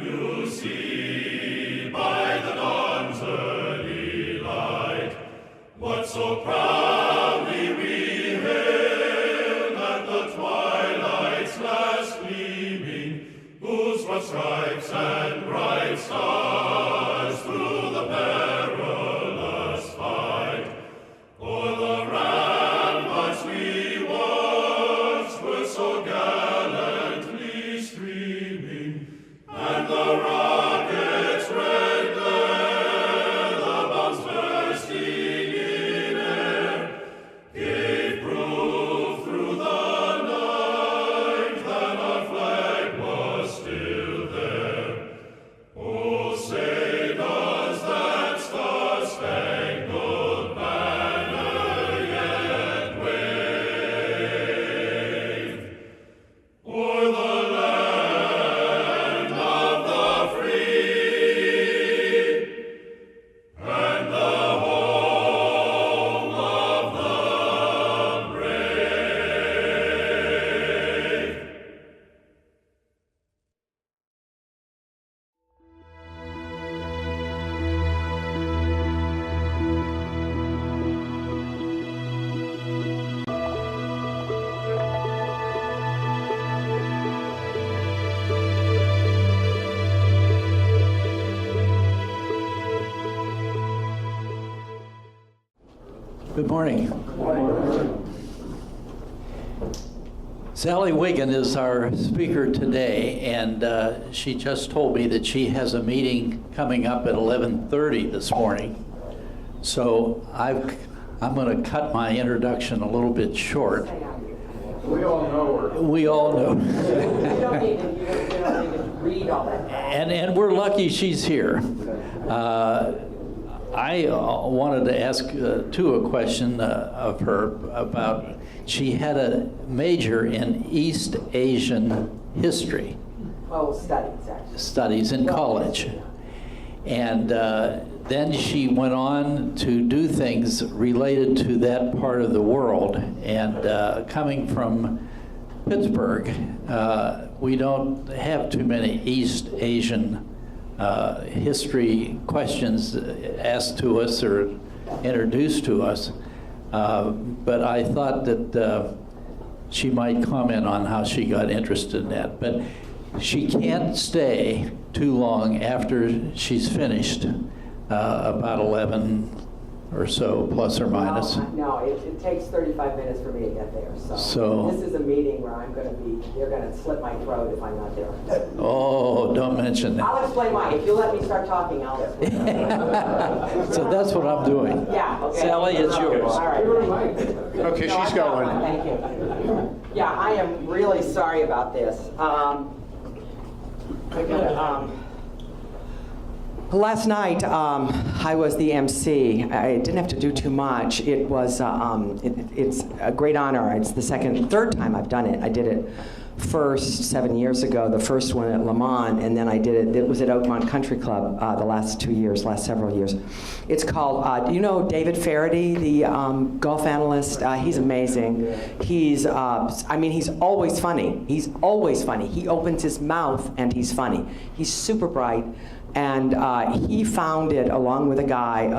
You see by the dawn's early light what so proudly we hailed at the twilight's last gleaming, whose broad stripes and bright stars through the perilous fight o'er the ramparts we watched were so gallantly streaming, and the rocket's red glare, the bombs bursting in air, gave proof through the night that our flag was still there. Oh, say does that star-spangled banner yet wave o'er the land of the free and the home of the brave? Good morning. Sally Wiggin is our speaker today, and she just told me that she has a meeting coming up at 11:30 this morning. So I'm going to cut my introduction a little bit short. We all know her. We all know. You don't need to read all that. And we're lucky she's here. I wanted to ask a question of her about, she had a major in East Asian history. Oh, studies, actually. Studies in college. And then she went on to do things related to that part of the world. And coming from Pittsburgh, we don't have too many East Asian history questions asked to us or introduced to us. But I thought that she might comment on how she got interested in that. But she can't stay too long after she's finished, about 11 or so, plus or minus. No, it takes 35 minutes for me to get there. So this is a meeting where they're going to slit my throat if I'm not there. Oh, don't mention that. I'll explain why. If you let me start talking, I'll explain. So that's what I'm doing. Yeah, okay. Sally, it's yours. All right. Okay, No, she's I've got going. one. Thank you. Yeah, I am really sorry about this. Last night, I was the MC. I didn't have to do too much. It was, it's a great honor. It's the third time I've done it. I did it first 7 years ago, the first one at Le Mans, and then I did it was at Oakmont Country Club the last several years. It's called, do you know David Faraday, the golf analyst? He's amazing. He's, he's always funny. He's always funny. He opens his mouth and he's funny. He's super bright. And he founded, along with a guy,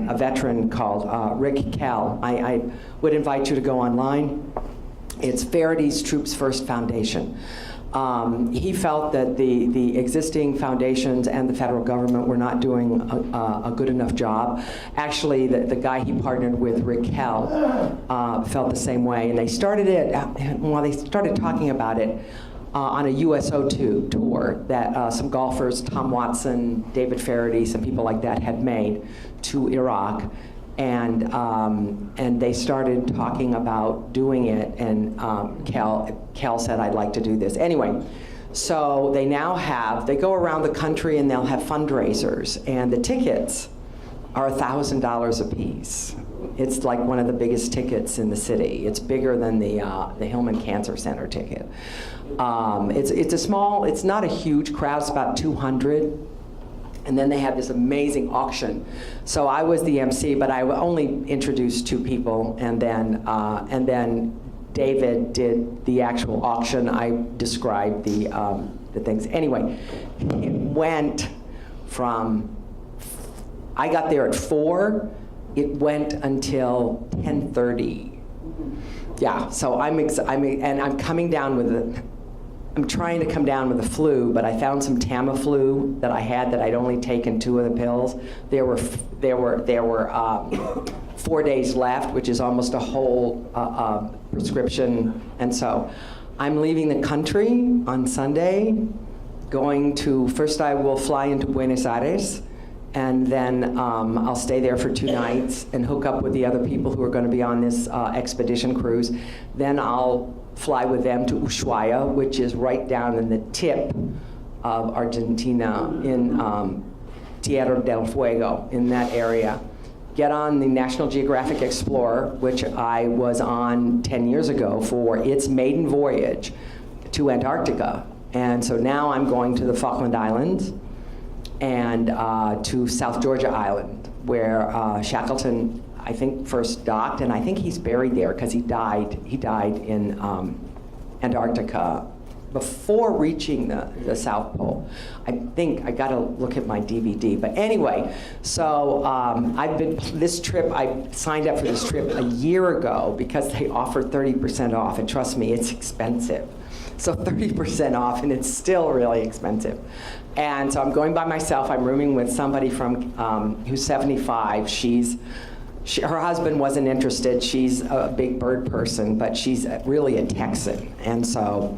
a veteran called Rick Kell. I would invite you to go online. It's Faraday's Troops First Foundation. He felt that the existing foundations and the federal government were not doing a good enough job. Actually, the guy he partnered with, Rick Kell, felt the same way. And they started it, they started talking about it on a USO2 tour that some golfers, Tom Watson, David Faraday, some people like that had made to Iraq. And they started talking about doing it, and Cal said, I'd like to do this. Anyway, so they go around the country and they'll have fundraisers, and the tickets are $1,000 a piece. It's like one of the biggest tickets in the city. It's bigger than the Hillman Cancer Center ticket. It's not a huge crowd, it's about 200. And then they had this amazing auction. So I was the MC, but I only introduced 2 people, and then David did the actual auction. I described the the things. Anyway, it went from, I got there at 4, it went until 10:30. Yeah, so and I'm coming down with I'm trying to come down with the flu, but I found some Tamiflu that I had that I'd only taken 2 of the pills. There were 4 days left, which is almost a whole prescription. And so I'm leaving the country on Sunday, first I will fly into Buenos Aires, and then I'll stay there for 2 nights and hook up with the other people who are going to be on this expedition cruise. Then I'll fly with them to Ushuaia, which is right down in the tip of Argentina in Tierra del Fuego, in that area. Get on the National Geographic Explorer, which I was on 10 years ago for its maiden voyage to Antarctica. And so now I'm going to the Falkland Islands and to South Georgia Island, where Shackleton, I think, first docked, and I think he's buried there because he died in Antarctica before reaching the South Pole. I think I got to look at my DVD, but anyway, so I signed up for this trip a year ago because they offered 30% off, and trust me, it's expensive. So 30% off, and it's still really expensive. And so I'm going by myself. I'm rooming with somebody who's 75. Her husband wasn't interested. She's a big bird person, but she's really a Texan, and so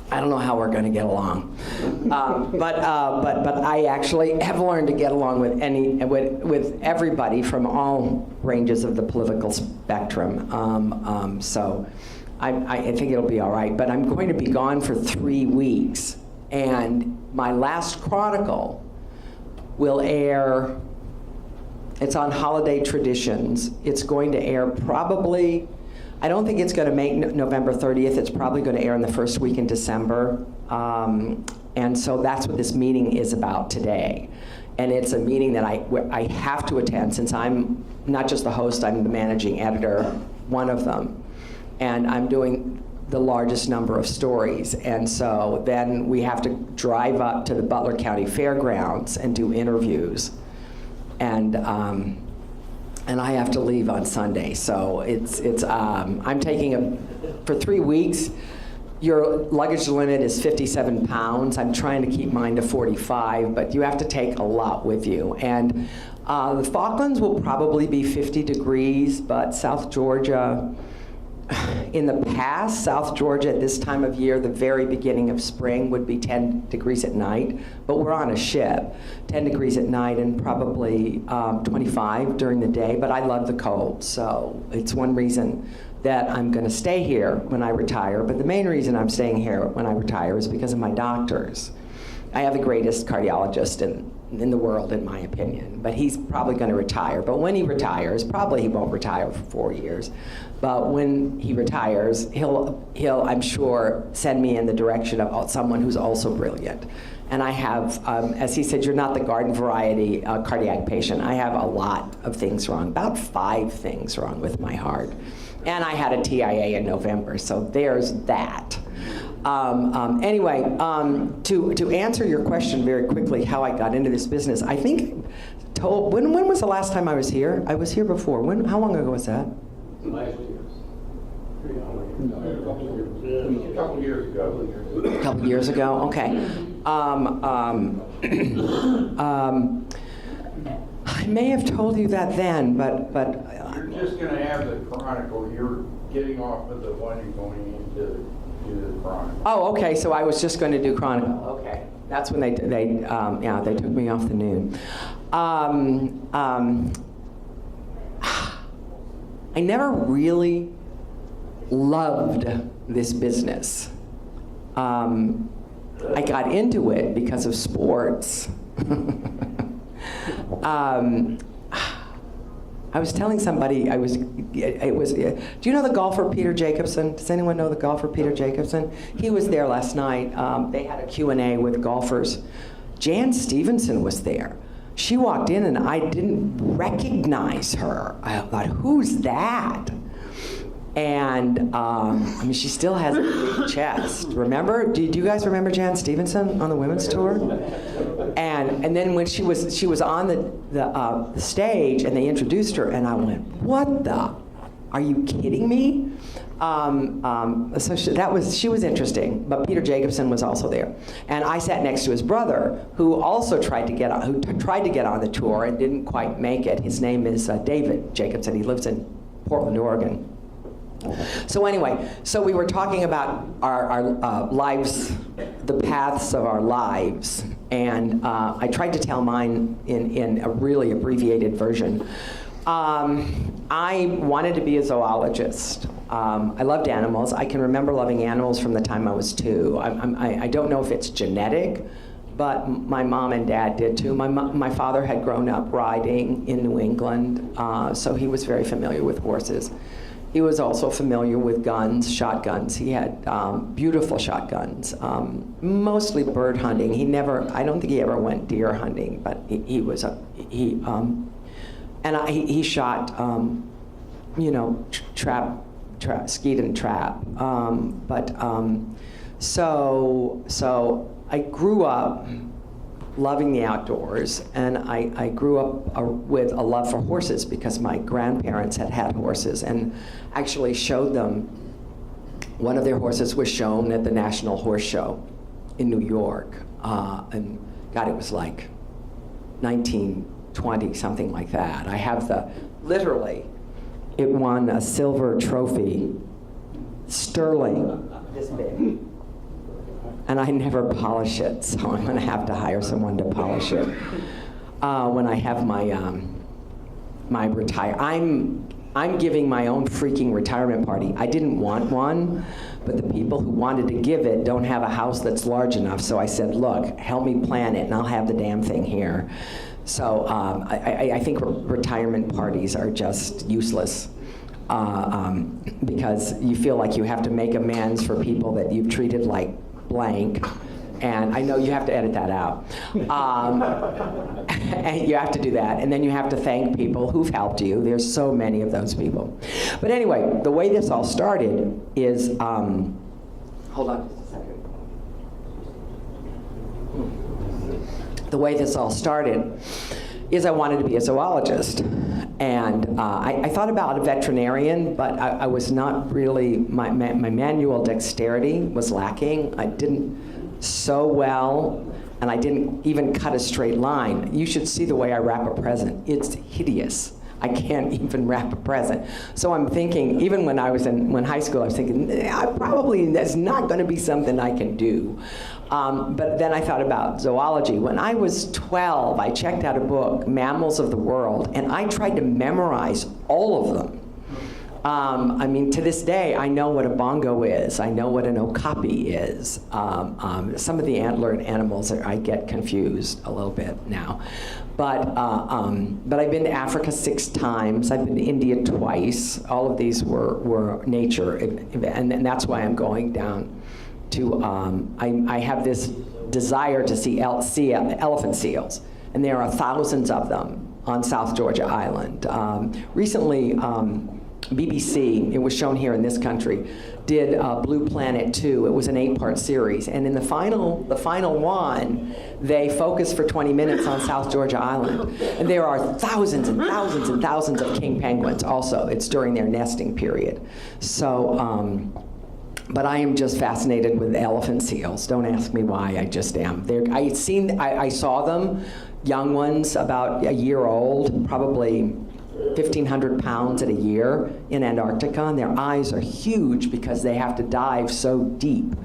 I don't know how we're going to get along. But I actually have learned to get along with everybody from all ranges of the political spectrum. So I think it'll be all right. But I'm going to be gone for 3 weeks, and my last chronicle will air. It's on Holiday Traditions. It's going to air probably, I don't think it's going to make November 30th. It's probably going to air in the first week in December. And so that's what this meeting is about today. And it's a meeting that I have to attend, since I'm not just the host, I'm the managing editor, one of them. And I'm doing the largest number of stories. And so then we have to drive up to the Butler County Fairgrounds and do interviews. And I have to leave on Sunday, so I'm taking for 3 weeks. Your luggage limit is 57 pounds. I'm trying to keep mine to 45, but you have to take a lot with you. And the Falklands will probably be 50 degrees, but South Georgia, in the past, South Georgia at this time of year, the very beginning of spring, would be 10 degrees at night, but we're on a ship. 10 degrees at night and probably 25 during the day, but I love the cold, so it's one reason that I'm going to stay here when I retire. But the main reason I'm staying here when I retire is because of my doctors. I have the greatest cardiologist in the world, in my opinion, but he's probably going to retire. But when he retires, probably he won't retire for 4 years, but when he retires, he'll I'm sure, send me in the direction of someone who's also brilliant. And I have, as he said, you're not the garden variety cardiac patient. I have a lot of things wrong, about 5 things wrong with my heart. And I had a TIA in November, so there's that. Anyway, to answer your question very quickly, how I got into this business, I think, when was the last time I was here? I was here before. How long ago was that? Last year. A couple years ago. A couple years ago, okay. I may have told you that then, but You're just going to have the Chronicle. You're getting off of the one and going into the Chronicle. Oh, okay. So I was just going to do Chronicle. Okay, that's when they took me off the Noon. I never really loved this business. I got into it because of sports. I was telling somebody, do you know the golfer Peter Jacobsen? Does anyone know the golfer Peter Jacobsen? He was there last night. They had a Q&A with golfers. Jan Stevenson was there. She walked in and I didn't recognize her. I thought, who's that? And I mean, she still has a big chest. Remember? Do you guys remember Jan Stevenson on the women's tour? And then when she was on the stage and they introduced her, and I went, "What the? Are you kidding me?" So she was interesting. But Peter Jacobson was also there, and I sat next to his brother, who also tried to get on the tour and didn't quite make it. His name is David Jacobson. He lives in Portland, Oregon. So anyway, so we were talking about our lives, the paths of our lives, and I tried to tell mine in a really abbreviated version. I wanted to be a zoologist. I loved animals. I can remember loving animals from the time I was 2. I don't know if it's genetic, but my mom and dad did too. My father had grown up riding in New England, so he was very familiar with horses. He was also familiar with guns, shotguns. He had beautiful shotguns, mostly bird hunting. I don't think he ever went deer hunting, but he shot, skeet and trap. So I grew up loving the outdoors, and I grew up with a love for horses because my grandparents had horses and actually showed them. One of their horses was shown at the National Horse Show in New York, and God, it was like 1920, something like that. I have it won a silver trophy, sterling, this big. And I never polish it, so I'm going to have to hire someone to polish it when I have my retire. I'm giving my own freaking retirement party. I didn't want one, but the people who wanted to give it don't have a house that's large enough. So I said, "Look, help me plan it, and I'll have the damn thing here." So I think retirement parties are just useless. Because you feel like you have to make amends for people that you've treated like blank, and I know you have to edit that out. And you have to do that, and then you have to thank people who've helped you. There's so many of those people. But anyway, the way this all started is, hold on just a second. The way this all started is I wanted to be a zoologist. And I thought about a veterinarian, but I was not really, my manual dexterity was lacking. I didn't sew well, and I didn't even cut a straight line. You should see the way I wrap a present. It's hideous. I can't even wrap a present. So I'm thinking, even when high school, I was thinking, that's not going to be something I can do. But then I thought about zoology. When I was 12, I checked out a book, Mammals of the World, and I tried to memorize all of them. To this day, I know what a bongo is. I know what an okapi is. Some of the antlered animals, I get confused a little bit now. But I've been to Africa 6 times. I've been to India twice. All of these were nature, and that's why I'm going down to, I have this desire to see elephant seals, and there are thousands of them on South Georgia Island. Recently, BBC, it was shown here in this country, did Blue Planet 2. It was an 8-part series, and in the final one, they focused for 20 minutes on South Georgia Island. And there are thousands and thousands and thousands of king penguins also. It's during their nesting period. So, but I am just fascinated with elephant seals. Don't ask me why, I just am. I saw them, young ones, about a year old, probably 1,500 pounds at a year in Antarctica, and their eyes are huge because they have to dive so deep,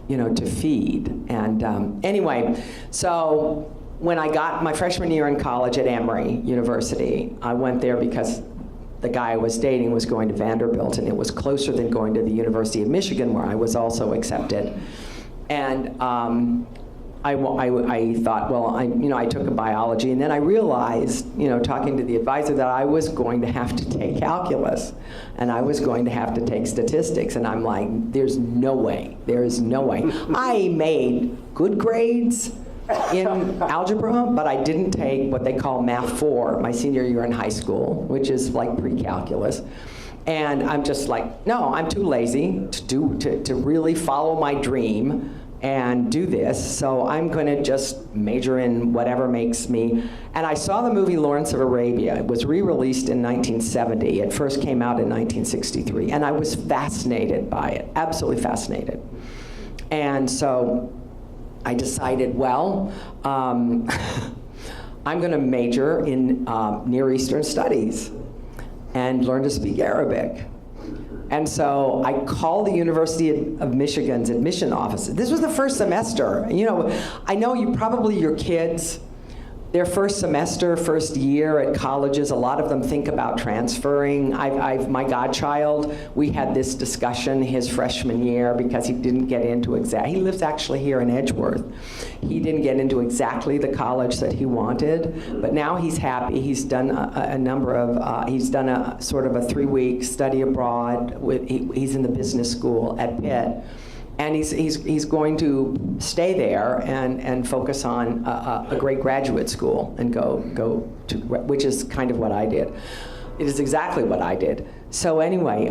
to feed. And anyway, so when I got my freshman year in college at Emory University, I went there because the guy I was dating was going to Vanderbilt, and it was closer than going to the University of Michigan, where I was also accepted. And I thought, well, I took a biology, and then I realized, talking to the advisor, that I was going to have to take calculus, and I was going to have to take statistics, and I'm like, there's no way. There is no way. I made good grades in algebra, but I didn't take what they call Math 4 my senior year in high school, which is like pre-calculus. And I'm just like, no, I'm too lazy to really follow my dream and do this, so I'm going to just major in whatever makes me. And I saw the movie Lawrence of Arabia. It was re-released in 1970. It first came out in 1963, and I was fascinated by it, absolutely fascinated. And so I decided, well, I'm going to major in Near Eastern Studies and learn to speak Arabic. And so I called the University of Michigan's admission office. This was the first semester. You know, I know your kids, their first semester, first year at colleges, a lot of them think about transferring. My godchild, we had this discussion his freshman year because he didn't get into he lives actually here in Edgeworth. He didn't get into exactly the college that he wanted, but now he's happy. He's done a number of, he's done a sort of a 3-week study abroad. He's in the business school at Pitt. And he's going to stay there and focus on a great graduate school and go to, which is kind of what I did. It is exactly what I did. So anyway,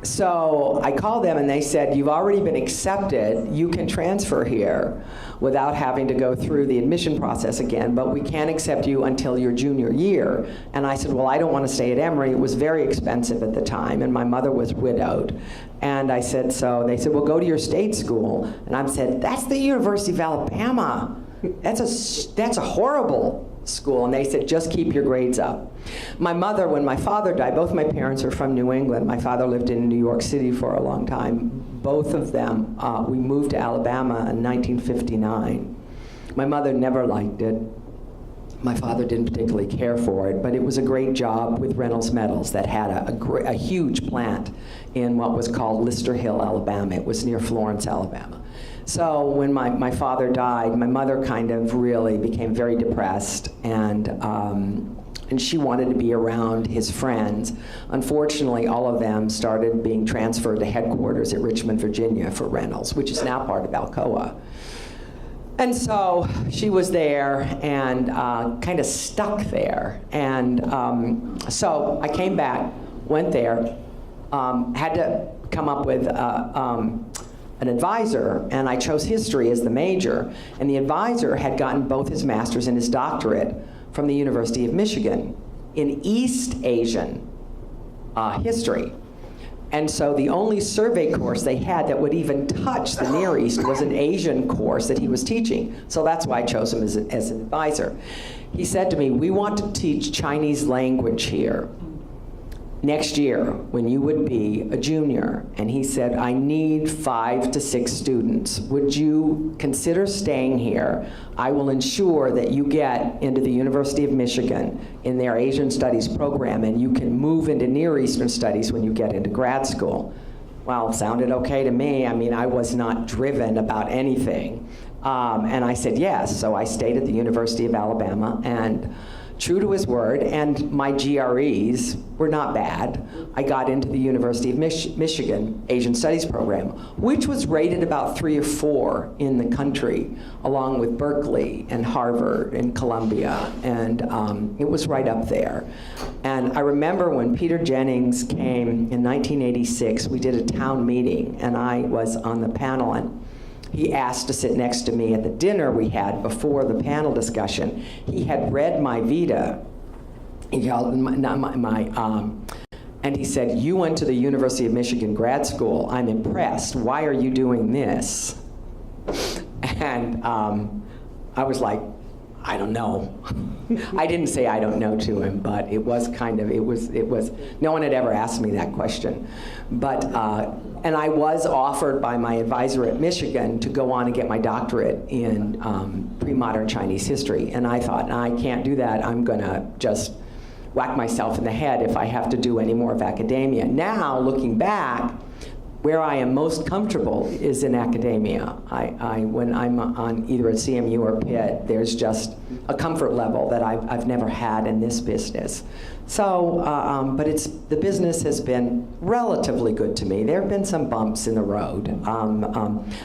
so I called them and they said, you've already been accepted, you can transfer here without having to go through the admission process again, but we can't accept you until your junior year. And I said, well, I don't want to stay at Emory. It was very expensive at the time, and my mother was widowed. And I said, so they said, well, go to your state school. And I said, that's the University of Alabama. That's a horrible school. And they said, just keep your grades up. My mother, when my father died, both my parents are from New England. My father lived in New York City for a long time. Both of them, we moved to Alabama in 1959. My mother never liked it. My father didn't particularly care for it, but it was a great job with Reynolds Metals that had a huge plant in what was called Lister Hill, Alabama. It was near Florence, Alabama. So when my father died, my mother kind of really became very depressed, and she wanted to be around his friends. Unfortunately, all of them started being transferred to headquarters at Richmond, Virginia for Reynolds, which is now part of Alcoa. And so she was there and kind of stuck there. And so I came back, went there, had to come up with an advisor, and I chose history as the major. And the advisor had gotten both his master's and his doctorate from the University of Michigan in East Asian history. And so the only survey course they had that would even touch the Near East was an Asian course that he was teaching. So that's why I chose him as an advisor. He said to me, we want to teach Chinese language here next year when you would be a junior. And he said, I need 5 to 6 students. Would you consider staying here? I will ensure that you get into the University of Michigan in their Asian Studies program, and you can move into Near Eastern Studies when you get into grad school. Well, sounded okay to me. I mean, I was not driven about anything. And I said yes, so I stayed at the University of Alabama, and true to his word, and my GREs were not bad. I got into the University of Michigan Asian Studies program, which was rated about 3 or 4 in the country, along with Berkeley and Harvard and Columbia, and it was right up there. And I remember when Peter Jennings came in 1986, we did a town meeting, and I was on the panel, and he asked to sit next to me at the dinner we had before the panel discussion. He had read my vita, and he said, you went to the University of Michigan grad school. I'm impressed. Why are you doing this? And I was like, I don't know. I didn't say I don't know to him, but it was kind of, it was, no one had ever asked me that question. But, and I was offered by my advisor at Michigan to go on and get my doctorate in pre-modern Chinese history. And I thought, no, I can't do that. I'm gonna just whack myself in the head if I have to do any more of academia. Now, looking back, where I am most comfortable is in academia. When I'm on either at CMU or Pitt, there's just a comfort level that I've never had in this business. So, but the business has been relatively good to me. There have been some bumps in the road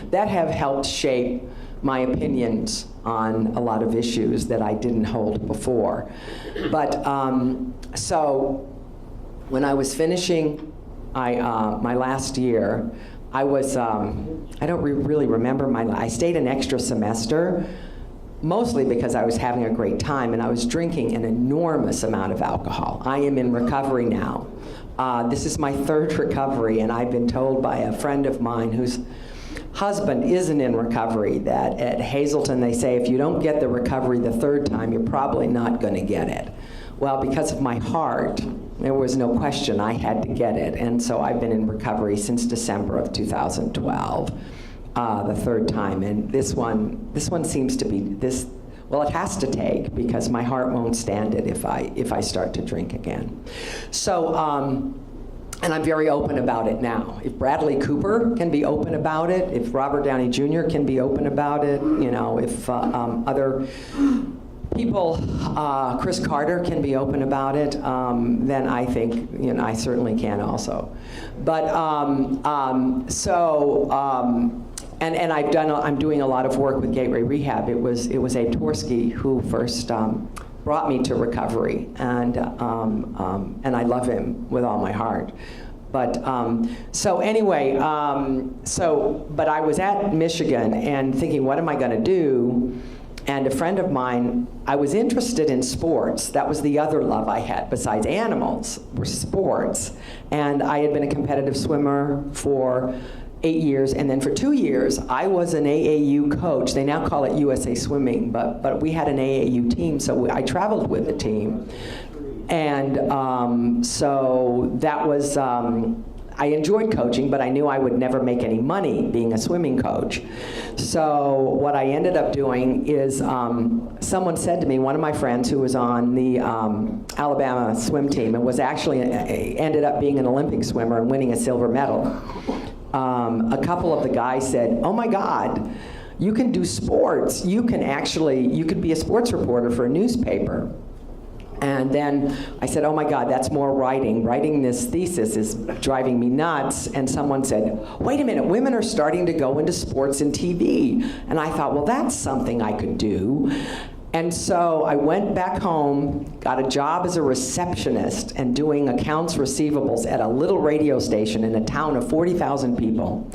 that have helped shape my opinions on a lot of issues that I didn't hold before. But so when I was finishing my last year, I was, I don't really remember I stayed an extra semester, mostly because I was having a great time, and I was drinking an enormous amount of alcohol. I am in recovery now. This is my third recovery, and I've been told by a friend of mine whose husband isn't in recovery that at Hazelton they say if you don't get the recovery the third time, you're probably not going to get it. Well, because of my heart, there was no question I had to get it, and so I've been in recovery since December of 2012, the third time, and this one seems to be this. Well, it has to take because my heart won't stand it if I start to drink again. So, and I'm very open about it now. If Bradley Cooper can be open about it, if Robert Downey Jr. can be open about it, you know, if other people, Chris Carter can be open about it, then I think, you know, I certainly can also. But and I'm doing a lot of work with Gateway Rehab. It was Abe Torsky who first brought me to recovery, and I love him with all my heart. But so anyway, but I was at Michigan and thinking, what am I going to do? And a friend of mine, I was interested in sports. That was the other love I had besides animals, were sports. And I had been a competitive swimmer for 8 years, and then for 2 years, I was an AAU coach. They now call it USA Swimming, but we had an AAU team, so I traveled with the team. And so that was, I enjoyed coaching, but I knew I would never make any money being a swimming coach. So what I ended up doing is, someone said to me, one of my friends who was on the Alabama swim team and was actually ended up being an Olympic swimmer and winning a silver medal. A couple of the guys said, oh my God, you can do sports. You could be a sports reporter for a newspaper. And then I said, oh my God, that's more writing. Writing this thesis is driving me nuts. And someone said, wait a minute, women are starting to go into sports and TV. And I thought, well, that's something I could do. And so I went back home, got a job as a receptionist and doing accounts receivables at a little radio station in a town of 40,000 people.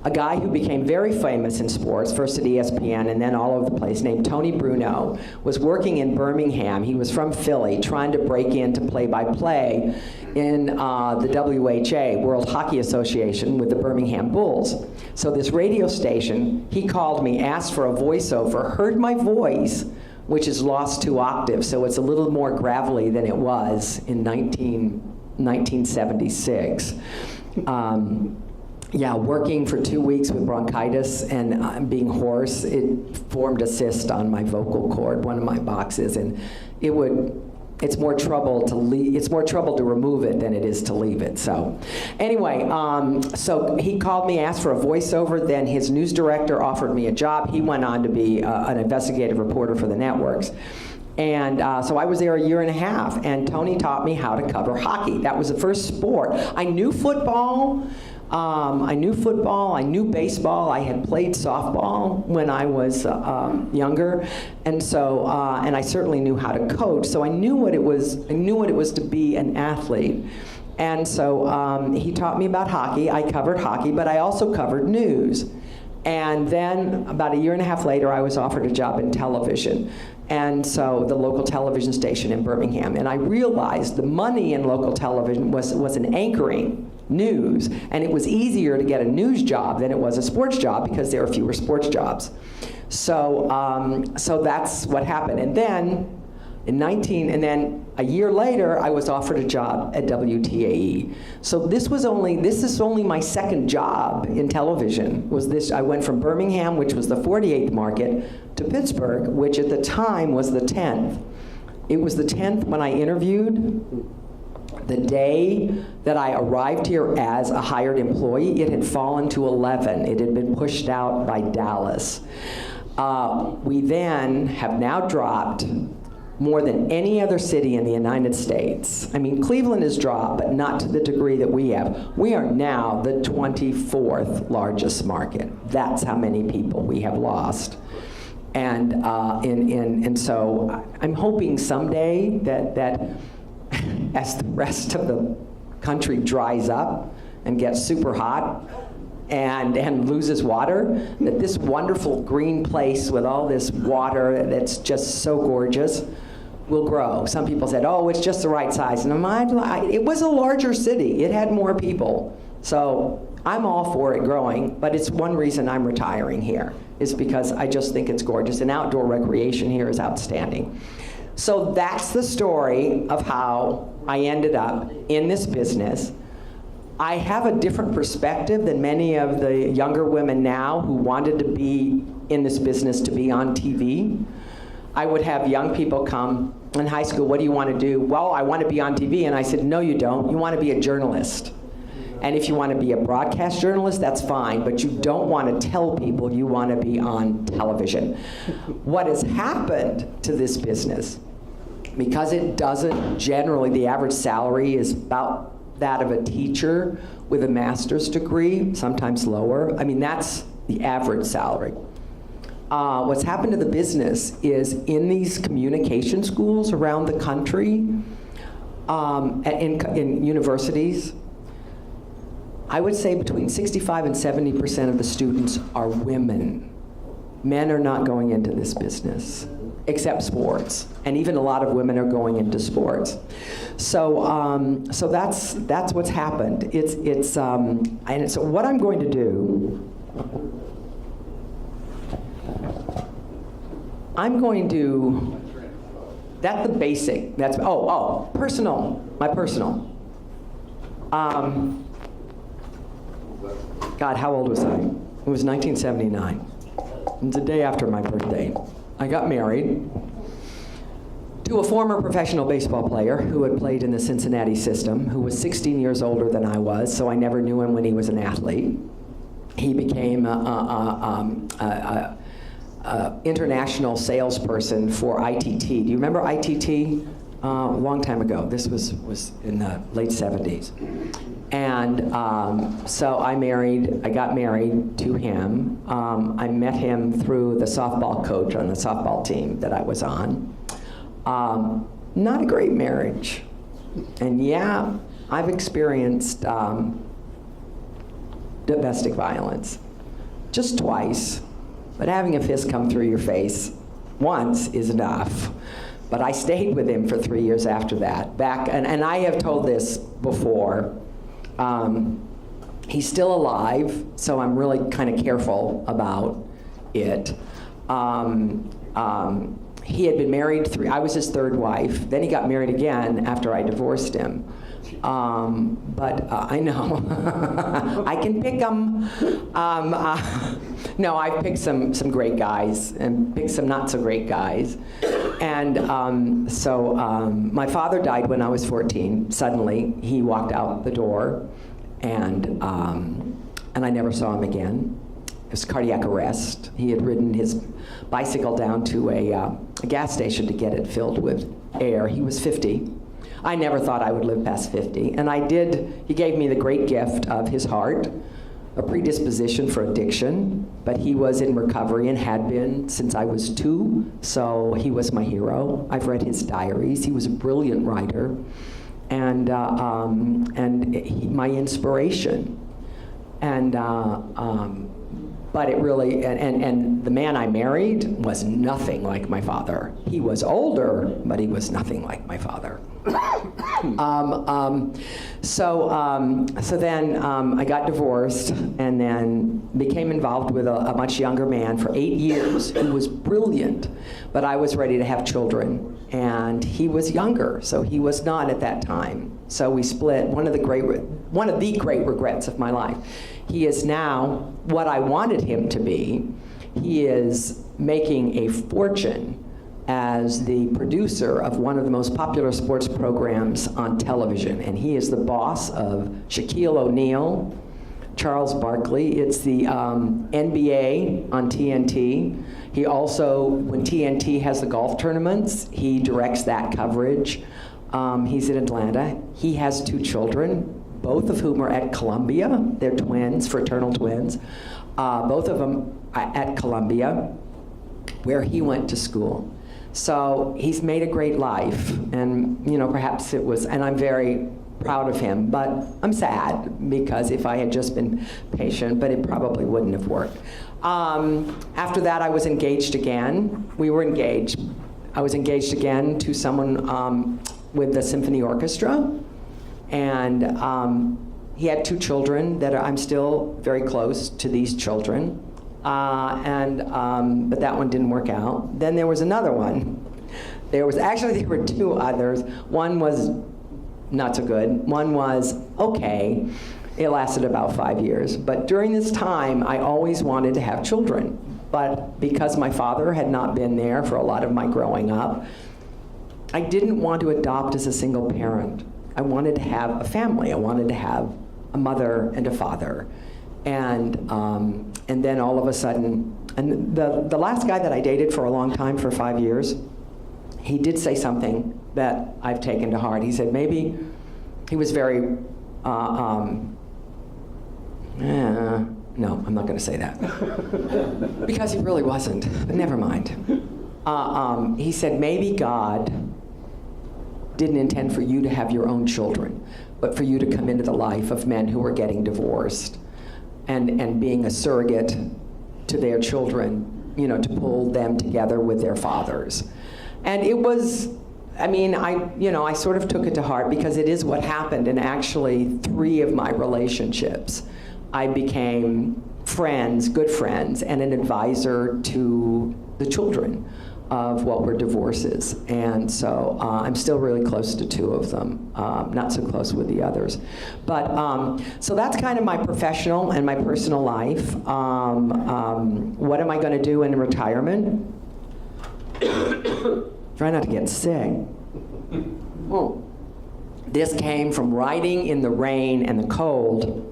A guy who became very famous in sports, first at ESPN and then all over the place, named Tony Bruno, was working in Birmingham. He was from Philly, trying to break into play-by-play in the WHA, World Hockey Association, with the Birmingham Bulls. So this radio station, he called me, asked for a voiceover, heard my voice, which is lost 2 octaves, so it's a little more gravelly than it was in 1976. Yeah, working for 2 weeks with bronchitis and being hoarse, it formed a cyst on my vocal cord, one of my boxes, and it's more trouble to remove it than it is to leave it. So anyway, so he called me, asked for a voiceover, then his news director offered me a job. He went on to be an investigative reporter for the networks. And so I was there a year and a half, and Tony taught me how to cover hockey. That was the first sport. I knew football. I knew baseball. I had played softball when I was younger, and so and I certainly knew how to coach. So I knew what it was. I knew what it was to be an athlete, and so he taught me about hockey. I covered hockey, but I also covered news. And then about a year and a half later, I was offered a job in television. And so the local television station in Birmingham. And I realized the money in local television was in anchoring news. And it was easier to get a news job than it was a sports job because there were fewer sports jobs. So, so that's what happened. And then and then a year later, I was offered a job at WTAE. So this is only my second job in television. I went from Birmingham, which was the 48th market, to Pittsburgh, which at the time was the 10th. It was the 10th when I interviewed. The day that I arrived here as a hired employee, it had fallen to 11. It had been pushed out by Dallas. We then have now dropped more than any other city in the United States. I mean, Cleveland has dropped, but not to the degree that we have. We are now the 24th largest market. That's how many people we have lost. And so I'm hoping someday that as the rest of the country dries up and gets super hot and loses water, that this wonderful green place with all this water that's just so gorgeous will grow. Some people said, oh, it's just the right size. And it was a larger city. It had more people. So I'm all for it growing, but it's one reason I'm retiring here, is because I just think it's gorgeous, and outdoor recreation here is outstanding. So that's the story of how I ended up in this business. I have a different perspective than many of the younger women now who wanted to be in this business to be on TV. I would have young people come in high school, what do you want to do? Well, I want to be on TV. And I said, no, you don't. You want to be a journalist. And if you want to be a broadcast journalist, that's fine, but you don't want to tell people you want to be on television. What has happened to this business, because it doesn't generally, the average salary is about that of a teacher with a master's degree, sometimes lower. I mean, that's the average salary. What's happened to the business is in these communication schools around the country, in universities, I would say between 65 and 70% of the students are women. Men are not going into this business, except sports. And even a lot of women are going into sports. So that's what's happened. And so what I'm going to do, that's the basic, that's, personal, my personal. God, how old was I? It was 1979. It was the day after my birthday. I got married to a former professional baseball player who had played in the Cincinnati system, who was 16 years older than I was, so I never knew him when he was an athlete. He became international salesperson for ITT. Do you remember ITT? A long time ago. This was in the late 70s. And so I got married to him. I met him through the softball coach on the softball team that I was on. Not a great marriage. And yeah, I've experienced domestic violence. Just twice. But having a fist come through your face once is enough. But I stayed with him for 3 years after that. And I have told this before. He's still alive, so I'm really kind of careful about it. He had been married I was his third wife. Then he got married again after I divorced him. But I know, I can pick them. No, I've picked some great guys and picked some not so great guys. And so my father died when I was 14. Suddenly, he walked out the door, and I never saw him again. It was cardiac arrest. He had ridden his bicycle down to a gas station to get it filled with air. He was 50. I never thought I would live past 50, and I did. He gave me the great gift of his heart, a predisposition for addiction, but he was in recovery and had been since I was 2, so he was my hero. I've read his diaries. He was a brilliant writer, and my inspiration. But it really, and the man I married was nothing like my father. He was older, but he was nothing like my father. So then I got divorced and then became involved with a much younger man for 8 years who was brilliant, but I was ready to have children. And he was younger, so he was not at that time. So we split. One of the great regrets of my life. He is now what I wanted him to be. He is making a fortune as the producer of one of the most popular sports programs on television. And he is the boss of Shaquille O'Neal, Charles Barkley. It's the NBA on TNT. He also, when TNT has the golf tournaments, he directs that coverage. He's in Atlanta. He has 2 children, both of whom are at Columbia. They're twins, fraternal twins. Both of them at Columbia, where he went to school. So he's made a great life, and perhaps it was, and I'm very proud of him, but I'm sad because if I had just been patient, but it probably wouldn't have worked. After that, I was engaged again. We were engaged. I was engaged again to someone with the symphony orchestra, and he had 2 children that I'm still very close to these children, but that one didn't work out. Then there was another one. There were 2 others. One was not so good. One was okay. It lasted about 5 years. But during this time, I always wanted to have children. But because my father had not been there for a lot of my growing up, I didn't want to adopt as a single parent. I wanted to have a family. I wanted to have a mother and a father. And then all of a sudden, and the last guy that I dated for a long time, for 5 years, he did say something that I've taken to heart. He said maybe he was very, no, I'm not going to say that. Because he really wasn't, but never mind. He said maybe God didn't intend for you to have your own children, but for you to come into the life of men who were getting divorced and being a surrogate to their children, you know, to pull them together with their fathers. And it was, I mean, I sort of took it to heart because it is what happened. And actually, 3 of my relationships, I became friends, good friends, and an advisor to the children of what were divorces. And so I'm still really close to 2 of them, not so close with the others. But so that's kind of my professional and my personal life. What am I going to do in retirement? Try not to get sick. Oh. This came from riding in the rain and the cold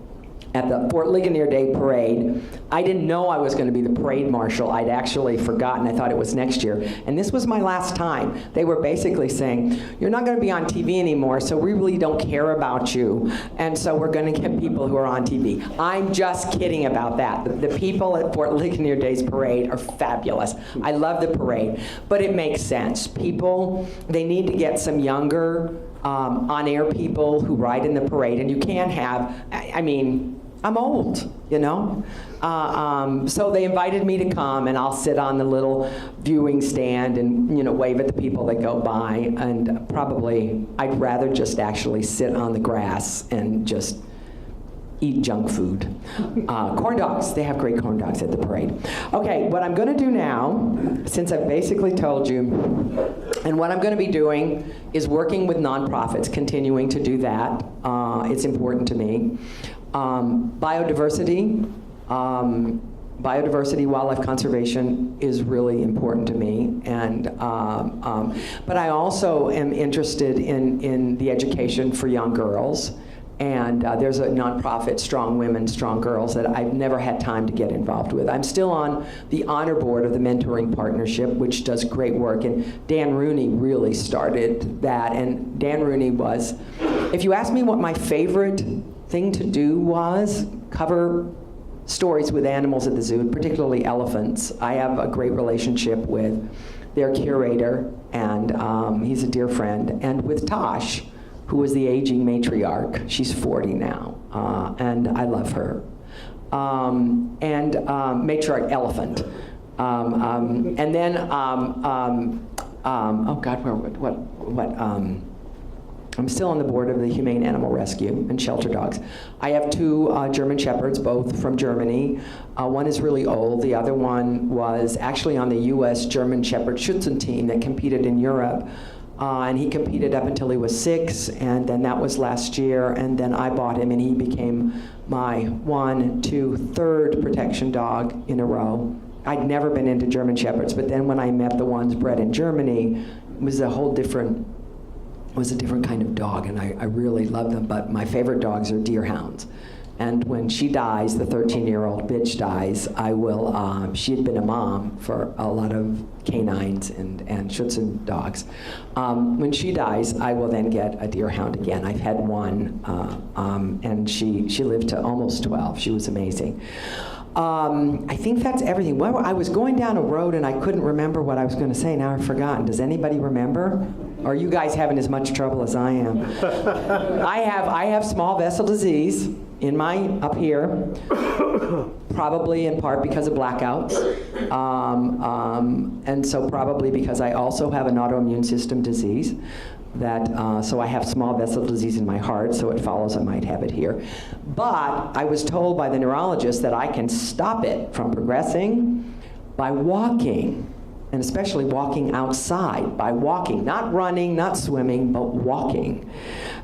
at the Fort Ligonier Day Parade. I didn't know I was going to be the parade marshal. I'd actually forgotten. I thought it was next year. And this was my last time. They were basically saying, you're not going to be on TV anymore, so we really don't care about you. And so we're going to get people who are on TV. I'm just kidding about that. The people at Fort Ligonier Day's parade are fabulous. I love the parade. But it makes sense. People, they need to get some younger on-air people who ride in the parade. And you can't have, I mean, I'm old, you know? So they invited me to come, and I'll sit on the little viewing stand and, you know, wave at the people that go by. And probably I'd rather just actually sit on the grass and just eat junk food. Corn dogs, they have great corn dogs at the parade. Okay, what I'm gonna do now, since I've basically told you, and what I'm gonna be doing is working with nonprofits, continuing to do that. It's important to me. Biodiversity, wildlife conservation is really important to me, and but I also am interested in the education for young girls, and there's a nonprofit, Strong Women, Strong Girls, that I've never had time to get involved with. I'm still on the honor board of the Mentoring Partnership, which does great work, and Dan Rooney really started that, and Dan Rooney was, if you ask me what my favorite thing to do was, cover stories with animals at the zoo, particularly elephants. I have a great relationship with their curator, and he's a dear friend, and with Tosh, who was the aging matriarch. She's 40 now, and I love her. Matriarch elephant. And then, oh God, I'm still on the board of the Humane Animal Rescue and Shelter Dogs. I have 2 German Shepherds, both from Germany. One is really old. The other one was actually on the U.S. German Shepherd Schützen team that competed in Europe. And he competed up until he was 6, and then that was last year, and then I bought him, and he became my 1, 2, 3rd protection dog in a row. I'd never been into German Shepherds, but then when I met the ones bred in Germany, it was a whole different, kind of dog, and I really love them, but my favorite dogs are deerhounds. And when she dies, the 13-year-old bitch dies, I will, she had been a mom for a lot of canines and Schutzen dogs. When she dies, I will then get a deerhound again. I've had one, and she lived to almost 12. She was amazing. I think that's everything. Well, I was going down a road and I couldn't remember what I was going to say. Now I've forgotten. Does anybody remember? Or are you guys having as much trouble as I am? I have small vessel disease in up here, probably in part because of blackouts, and so probably because I also have an autoimmune system disease. So I have small vessel disease in my heart, so it follows I might have it here. But I was told by the neurologist that I can stop it from progressing by walking, and especially walking outside, by walking, not running, not swimming, but walking.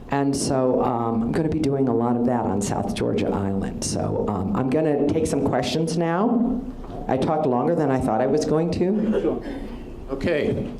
And so I'm going to be doing a lot of that on South Georgia Island. So I'm going to take some questions now. I talked longer than I thought I was going to. Okay.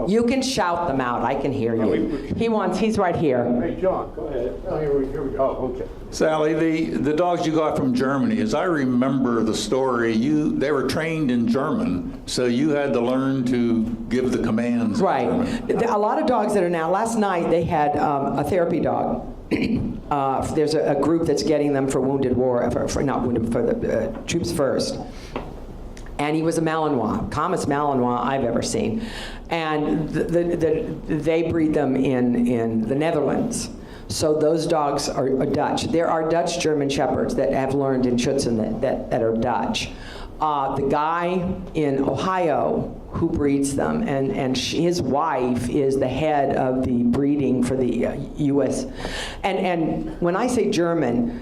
You can shout them out. I can hear you. He's right here. Hey, John, go ahead. Oh, here we go. Oh, okay. Sally, the dogs you got from Germany, as I remember the story, they were trained in German, so you had to learn to give the commands Right. in German. A lot of dogs that are now, last night they had a therapy dog. There's a group that's getting them for Wounded War, for the Troops First. And he was a Malinois, calmest Malinois I've ever seen. And they breed them in the Netherlands. So those dogs are Dutch. There are Dutch German Shepherds that have learned in Schutzen that are Dutch. The guy in Ohio who breeds them, and his wife is the head of the breeding for the U.S. And when I say German,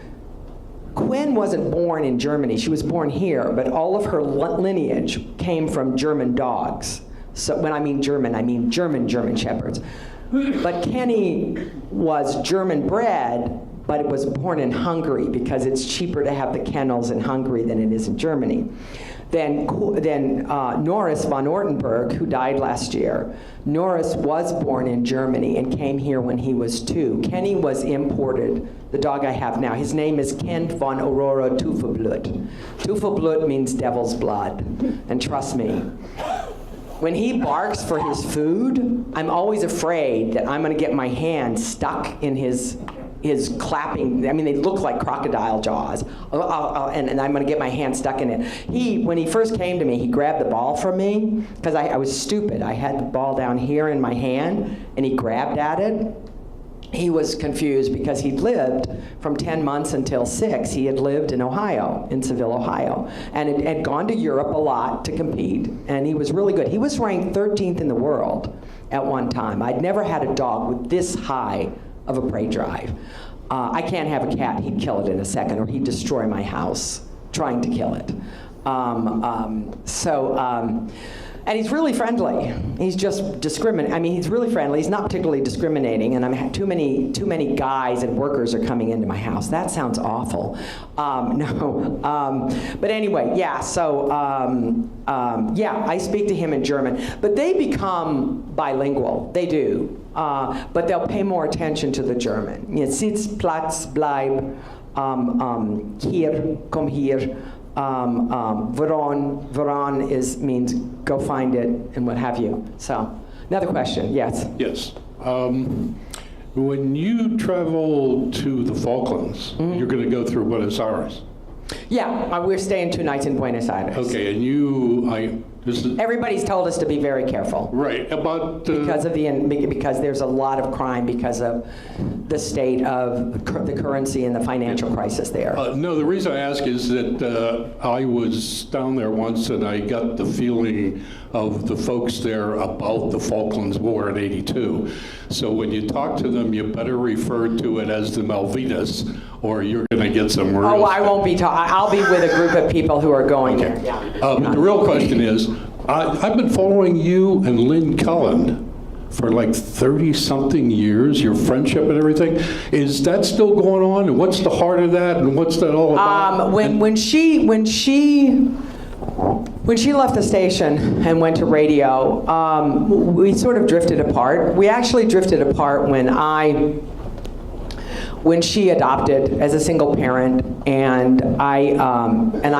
Quinn wasn't born in Germany. She was born here, but all of her lineage came from German dogs. So when I mean German Shepherds. But Kenny was German bred, but it was born in Hungary because it's cheaper to have the kennels in Hungary than it is in Germany. Then Norris von Ortenberg, who died last year, Norris was born in Germany and came here when he was 2. Kenny was imported, the dog I have now. His name is Kent von Aurora Teufelblut. Teufelblut means devil's blood. And trust me, when he barks for his food, I'm always afraid that I'm going to get my hand stuck in his clapping. I mean, they look like crocodile jaws, and I'm going to get my hand stuck in it. When he first came to me, he grabbed the ball from me because I was stupid. I had the ball down here in my hand, and he grabbed at it. He was confused because he'd lived from 10 months until 6. He had lived in Ohio, in Seville, Ohio, and had gone to Europe a lot to compete, and he was really good. He was ranked 13th in the world at one time. I'd never had a dog with this high of a prey drive. I can't have a cat. He'd kill it in a second, or he'd destroy my house trying to kill it. And he's really friendly. He's just discriminating. I mean, he's really friendly. He's not particularly discriminating. And too many guys and workers are coming into my house. That sounds awful. But anyway, yeah. So I speak to him in German. But they become bilingual. They do. But they'll pay more attention to the German. Sitz, Platz, bleib, hier, komm hier. Veron means go find it and what have you. So, another question, yes. Yes. When you travel to the Falklands, you're going to go through Buenos Aires. Yeah, we're staying 2 nights in Buenos Aires. Okay, and everybody's told us to be very careful. Right, about because there's a lot of crime because of the state of the currency and the financial crisis there. No, the reason I ask is that I was down there once and I got the feeling of the folks there about the Falklands War in '82. So when you talk to them, you better refer to it as the Malvinas, or you're going to get some real. Oh, I won't be talking. I'll be with a group of people who are going there. Yeah. But the real question is, I've been following you and Lynn Cullen for like 30-something years, your friendship and everything. Is that still going on? And what's the heart of that? And what's that all about? When she left the station and went to radio, we sort of drifted apart. We actually drifted apart when she adopted as a single parent, and I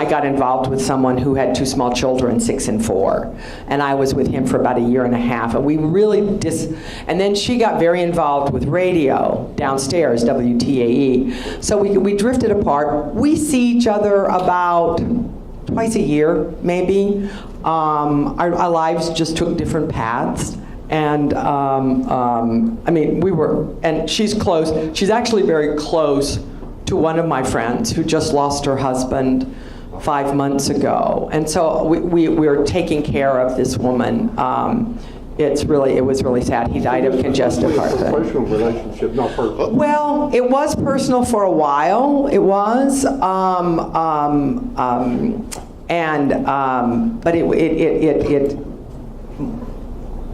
got involved with someone who had 2 small children, 6 and 4, and I was with him for about 1.5 years, and we really and then she got very involved with radio downstairs, WTAE, so we drifted apart. We see each other about twice a year, maybe. Our lives just took different paths. And I mean, and she's close. She's actually very close to one of my friends who just lost her husband 5 months ago. And so we're taking care of this woman. It was really sad. He died of congestive heart failure. Professional relationship, not personal. Well, it was personal for a while. It was, but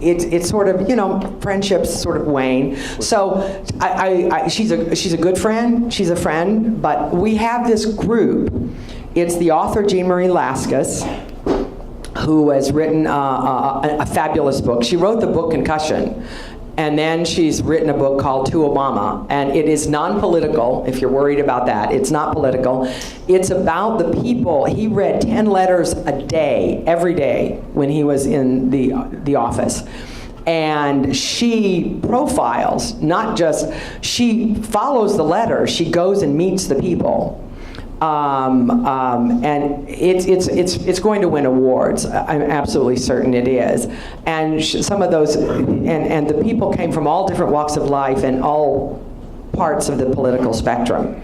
it sort of, you know, friendships sort of wane. So she's a good friend. She's a friend. But we have this group. It's the author Jean Marie Laskus, who has written a fabulous book. She wrote the book Concussion, and then she's written a book called To Obama, and it is non-political, if you're worried about that. It's not political. It's about the people. He read 10 letters a day, every day, when he was in the office. And she profiles, not just, she follows the letter, she goes and meets the people. And it's going to win awards. I'm absolutely certain it is. And some of those, and the people came from all different walks of life and all parts of the political spectrum.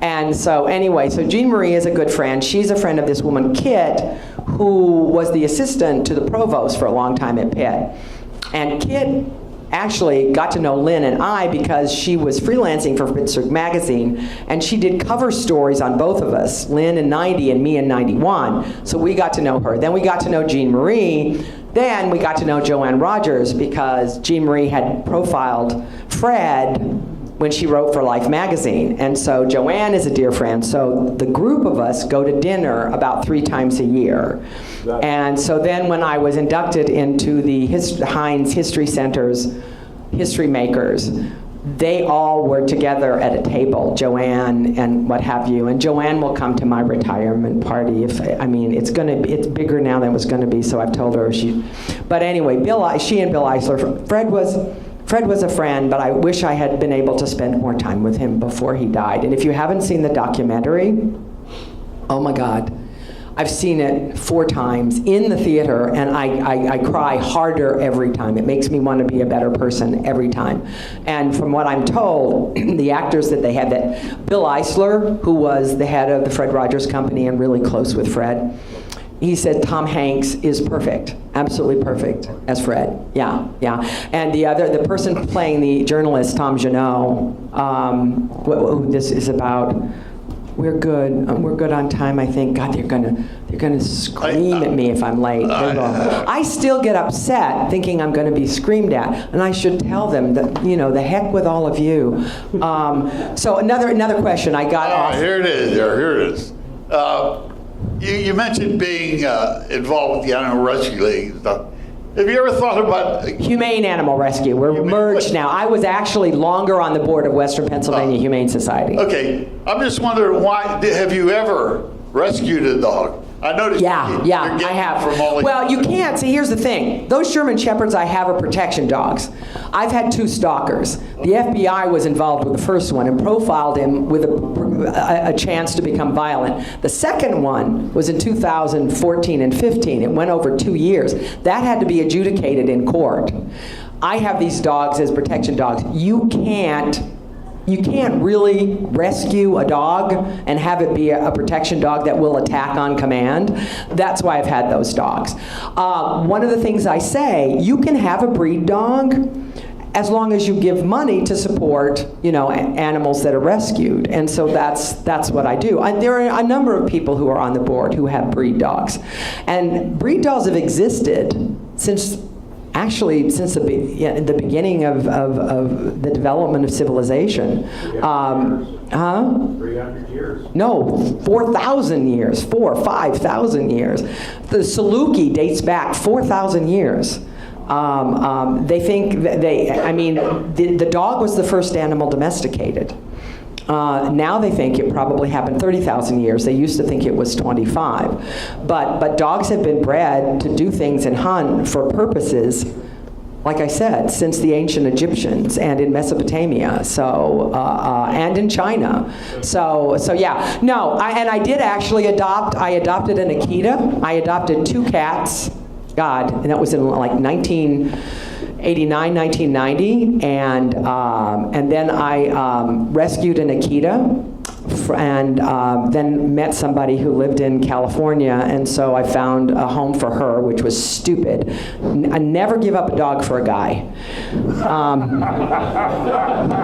And so anyway, so Jean Marie is a good friend. She's a friend of this woman, Kit, who was the assistant to the provost for a long time at Pitt. And Kit actually got to know Lynn and I because she was freelancing for Pittsburgh Magazine, and she did cover stories on both of us, Lynn in 90 and me in 91. So we got to know her. Then we got to know Jean Marie. Then we got to know Joanne Rogers because Jean Marie had profiled Fred when she wrote for Life magazine. And so Joanne is a dear friend. So the group of us go to dinner about 3 times a year. And so then when I was inducted into the Heinz History Center's History Makers, they all were together at a table, Joanne and what have you. And Joanne will come to my retirement party. It's bigger now than it was going to be, so I've told her But anyway, she and Bill Eisler, Fred was a friend, but I wish I had been able to spend more time with him before he died. And if you haven't seen the documentary, oh my God, I've seen it 4 times in the theater, and I cry harder every time. It makes me want to be a better person every time. And from what I'm told, the actors that they had, that Bill Eisler, who was the head of the Fred Rogers Company and really close with Fred, he said Tom Hanks is perfect, absolutely perfect as Fred. Yeah. And the person playing the journalist, Tom Janot, who this is about. We're good on time, I think. God, they're gonna scream at me if I'm late. I still get upset thinking I'm gonna be screamed at, and I should tell them that, you know, the heck with all of you. So another question I got off. Here it is. You mentioned being involved with the Animal Rescue League and stuff. Have you ever thought about... Humane Animal Rescue. We're merged now. I was actually longer on the board of Western Pennsylvania Humane Society. Okay. I'm just wondering, have you ever rescued a dog? I noticed I have. Well, you can't. See, here's the thing. Those German Shepherds I have are protection dogs. I've had 2 stalkers. The FBI was involved with the first one and profiled him with a chance to become violent. The second one was in 2014 and 15. It went over 2 years. That had to be adjudicated in court. I have these dogs as protection dogs. You can't really rescue a dog and have it be a protection dog that will attack on command. That's why I've had those dogs. One of the things I say, you can have a breed dog as long as you give money to support, you know, animals that are rescued. And so that's what I do. There are a number of people who are on the board who have breed dogs. And breed dogs have existed since the beginning of the development of civilization. 300 years. No, 4,000 years, 5,000 years. The Saluki dates back 4,000 years. They think the dog was the first animal domesticated. Now they think it probably happened 30,000 years. They used to think it was 25. But dogs have been bred to do things and hunt for purposes, like I said, since the ancient Egyptians and in Mesopotamia, and in China. So yeah. No, I did actually adopt. I adopted an Akita. I adopted 2 cats. God, and that was in like 19 89, 1990, and then I rescued an Akita, and then met somebody who lived in California, and so I found a home for her, which was stupid. I never give up a dog for a guy.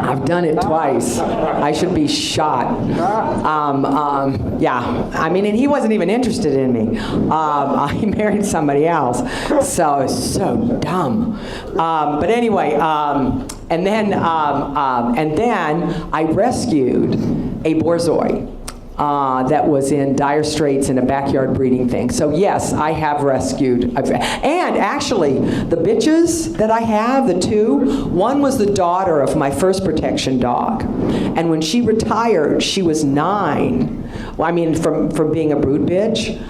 I've done it twice. I should be shot. Yeah, I mean, and he wasn't even interested in me. I married somebody else, so it's so dumb. But anyway, and then I rescued a Borzoi that was in dire straits in a backyard breeding thing. So yes, I have rescued. And actually, the bitches that I have, the two, one was the daughter of my first protection dog. And when she retired, she was 9. Well, I mean, from being a brood bitch.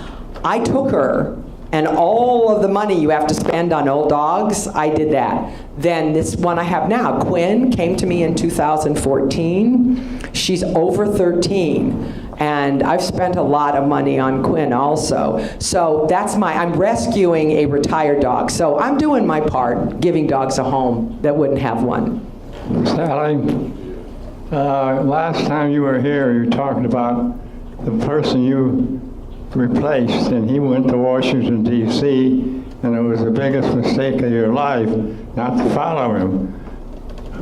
I took her, and all of the money you have to spend on old dogs, I did that. Then this one I have now, Quinn, came to me in 2014. She's over 13. And I've spent a lot of money on Quinn also. So that's I'm rescuing a retired dog. So I'm doing my part, giving dogs a home that wouldn't have one. Sally, last time you were here, you were talking about the person you replaced, and he went to Washington, D.C., and it was the biggest mistake of your life not to follow him.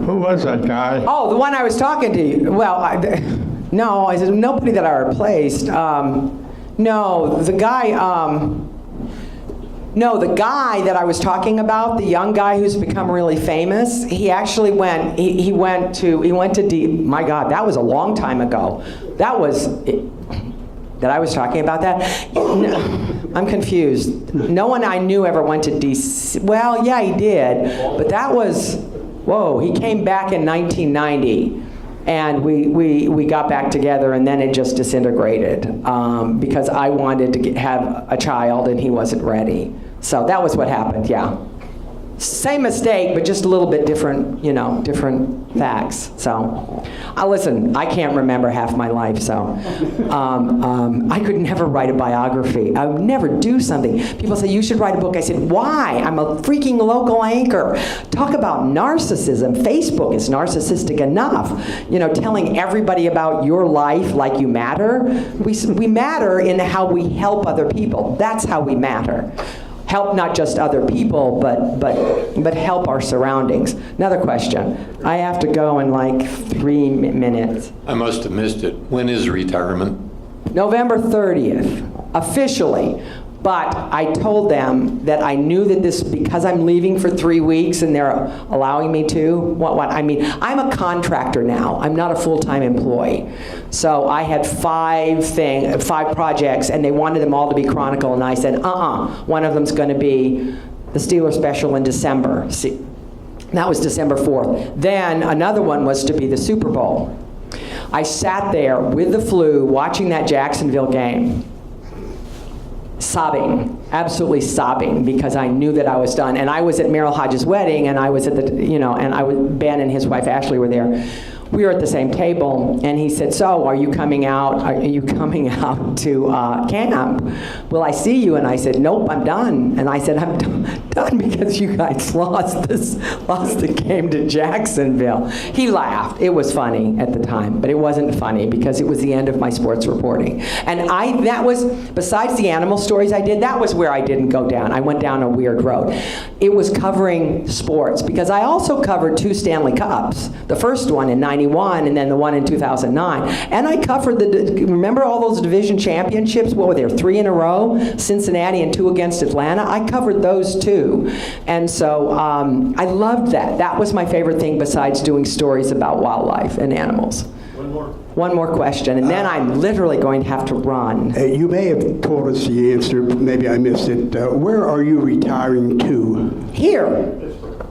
Who was that guy? Oh, the one I was talking to you. Well, no, I said nobody that I replaced. No, the guy that I was talking about, the young guy who's become really famous, he actually went, he went to my God, that was a long time ago. That I was talking about that? No, I'm confused. No one I knew ever went to DC. Well, yeah, he did, but that was, whoa, he came back in 1990. And we got back together, and then it just disintegrated because I wanted to have a child and he wasn't ready. So that was what happened, yeah. Same mistake, but just a little bit different, different facts. So, listen, I can't remember half my life, so I could never write a biography. I would never do something. People say, you should write a book. I said, why? I'm a freaking local anchor. Talk about narcissism. Facebook is narcissistic enough. Telling everybody about your life like you matter. We matter in how we help other people. That's how we matter. Help not just other people, but help our surroundings. Another question. I have to go in like 3 minutes. I must have missed it. When is retirement? November 30th, officially. But I told them that I knew that because I'm leaving for 3 weeks and they're allowing me to, I mean, I'm a contractor now. I'm not a full-time employee. So I had 5 projects, and they wanted them all to be Chronicle, and I said, one of them's going to be the Steeler special in December. See, that was December 4th. Then another one was to be the Super Bowl. I sat there with the flu watching that Jacksonville game, sobbing, absolutely sobbing, because I knew that I was done. And I was at Merrill Hodges' wedding, and I was at Ben and his wife Ashley were there. We were at the same table, and he said, so, are you coming out to camp? Will I see you? And I said, nope, I'm done. And I said, I'm done because you guys lost the game to Jacksonville. He laughed. It was funny at the time, but it wasn't funny because it was the end of my sports reporting. And that was, besides the animal stories I did, that was where I didn't go down. I went down a weird road. It was covering sports, because I also covered 2 Stanley Cups. The first one in 91, and then the one in 2009. And I covered remember all those division championships? What were there, 3 in a row? Cincinnati and 2 against Atlanta. I covered those too. And so I loved that. That was my favorite thing besides doing stories about wildlife and animals. One more question, and then I'm literally going to have to run. You may have told us the answer, but maybe I missed it. Where are you retiring to? Here.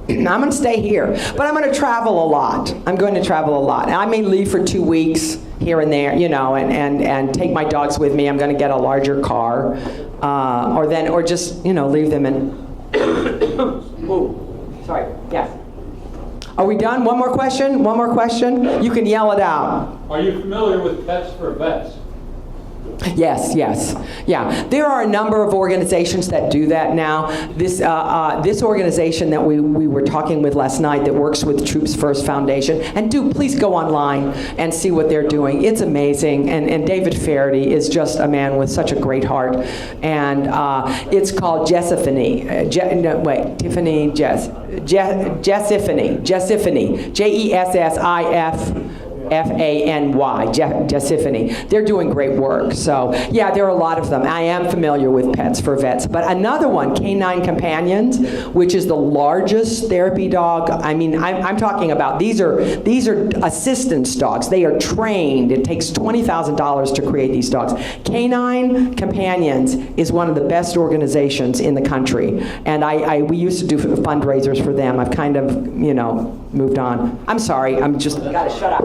I'm going to stay here, but I'm going to travel a lot. And I may leave for 2 weeks here and there, and take my dogs with me. I'm going to get a larger car, or just, leave them in. Ooh, sorry, yes. Are we done? One more question? You can yell it out. Are you familiar with Pets for Vets? Yes, yes, yeah. There are a number of organizations that do that now. This organization that we were talking with last night that works with Troops First Foundation, and please go online and see what they're doing. It's amazing, and David Faraday is just a man with such a great heart, and it's called Jessiphany. Jessiphany, Jessifany, Jessiphany. They're doing great work. So, yeah, there are a lot of them. I am familiar with Pets for Vets. But another one, Canine Companions, which is the largest therapy dog. I mean, I'm talking about, these are assistance dogs. They are trained. It takes $20,000 to create these dogs. Canine Companions is one of the best organizations in the country. And we used to do fundraisers for them. I've kind of, moved on. I'm sorry. I'm just, gotta shut up.